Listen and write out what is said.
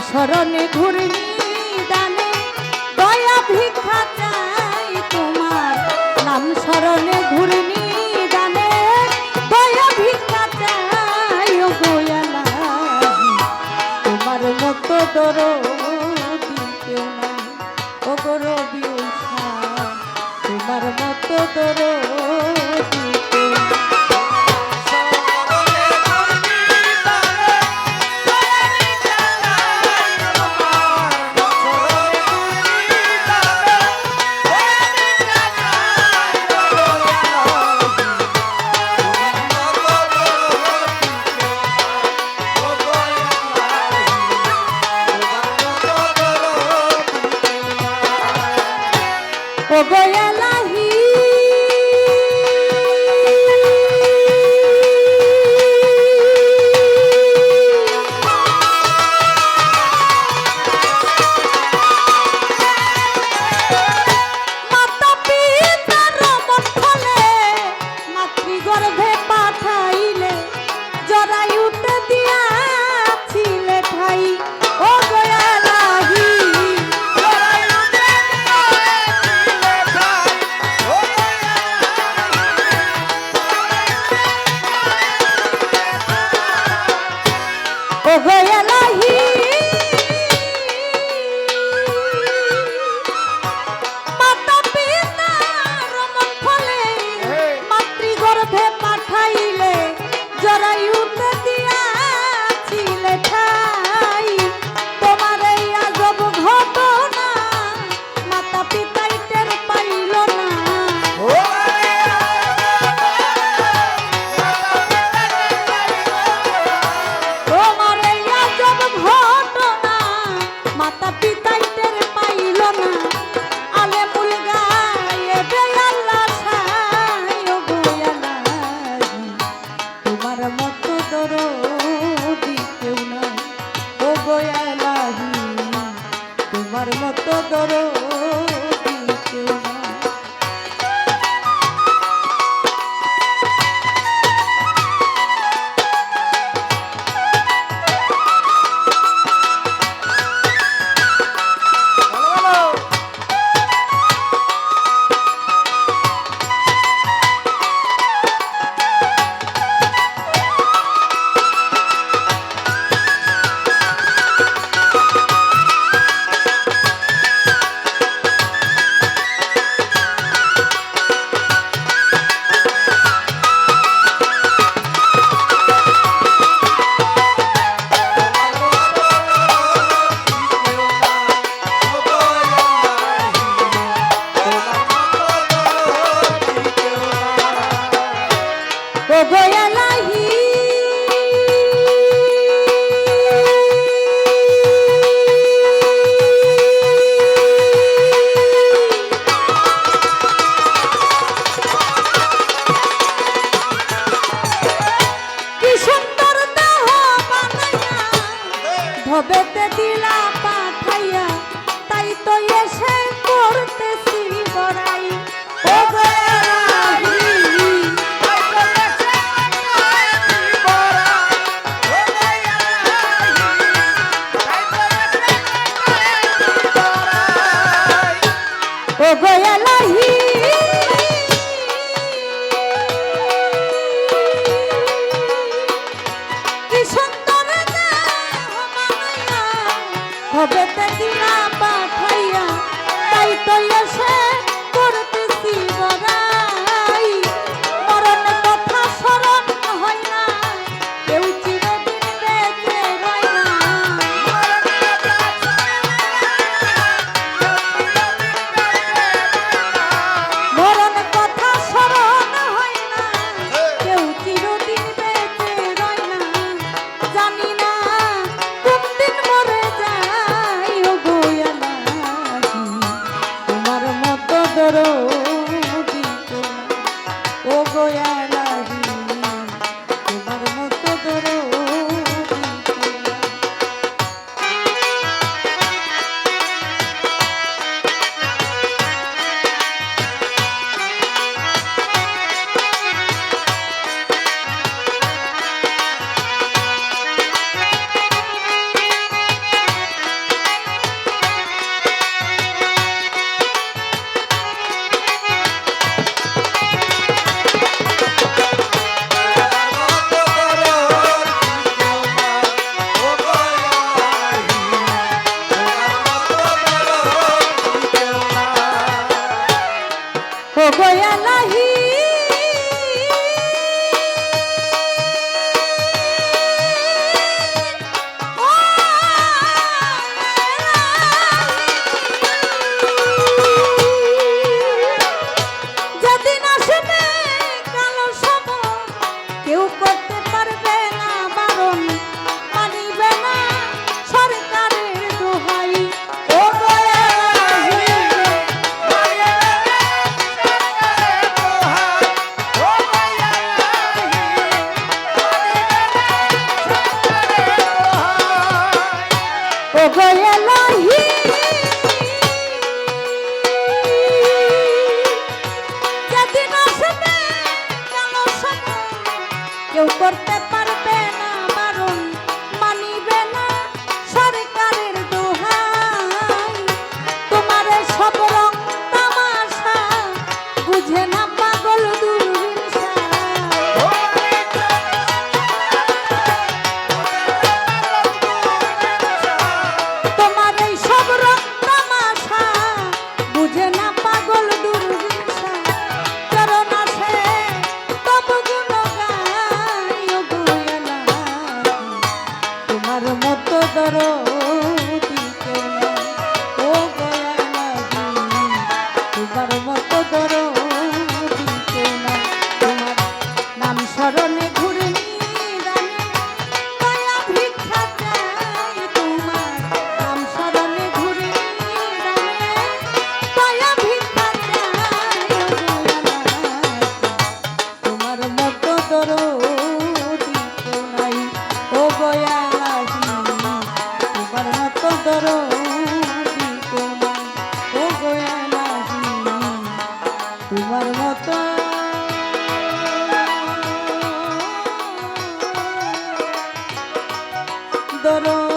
শরণে ঘুরনি দানে দয়া ভিক্ষা চাই তোমার নাম শরণে ঘুরনি দানে দয়া ভিক্ষা চাই ও গোয়ালা তোমার মতো দরদি কেউ নাই ও গো রবি তোমার মতো দরদি কেউ নাই। ও গোয়ালাহি মাতা পিতার মঠলে মাতৃগর্ভে পাঠাইলে জরায়ুতে দিয়াছিলে ঠাই ও গোয়ালাহি ও গোয়ালাহি মাতা পিতার মঠলে মাতৃগর্ভে পাঠাইলে জরায়ুতে দিয়াছিলে ঠাই তোমার এই আজব ঘটনা মাতা পিতাই টের পাইল না তোমার এই আজব ঘটনা মাতা পিতাই টের পাইল না আলে মুল গায়ে বেয়াল্লা সাই ও গোয়ালাহি তোমার মতো দরদি কেউ নাই ও গোয়ালাহি তোমার মতো দরদি কেউ নাই। ও গোয়ালাহি কি সুন্দর দেহ বানাইয়া ভবেতে দিলা পাঠাইয়া তাই তো এসে করতেছি বড়াই ও গোয়ালাহি ও গোয়ালাহি কি সুন্দর দেহ বানাইয়া ভবেতে দিলা পাঠাইয়া তাই তো এসে করতেছি বড়াই মরণ কথা স্মরণ হয় না কেউ চিরদিন বেঁচে রয় না মরণ কথা স্মরণ হয় না কেউ চিরদিন বেঁচে রয় না জানি না কোন দিন মরে যায় ও গোয়া ও গো এলাহি যেদিন আসবে কালো সময় কেউ করতে পারবে না বারণ মানিবে না সরকারের দোহাই তোমার সব রং তামাশা বুঝে না পাগল দুর্বিনসা তোমার এই সব রং তামাশা বুঝে না পাগল দুর্বিনসা চরণ আছে তব গুণ গাই ও গোয়েলা তোমার মতো দরদি কেউ নাই ও গোয়েলা তোমার মতো দরদি কেউ নাই তোমার নাম স্মরণে ঘুরে নিদানে দয়া ভিক্ষা চাই তোমার নাম স্মরণে ঘুরে নিদানে দয়া ভিক্ষা চাই ও গোয়েলা তোমার মতো দরদি কেউ নাই ও গোয়েলা তোমার মতো দরদি কেউ নাই ও গোয়েলা তোমার মতো দরদি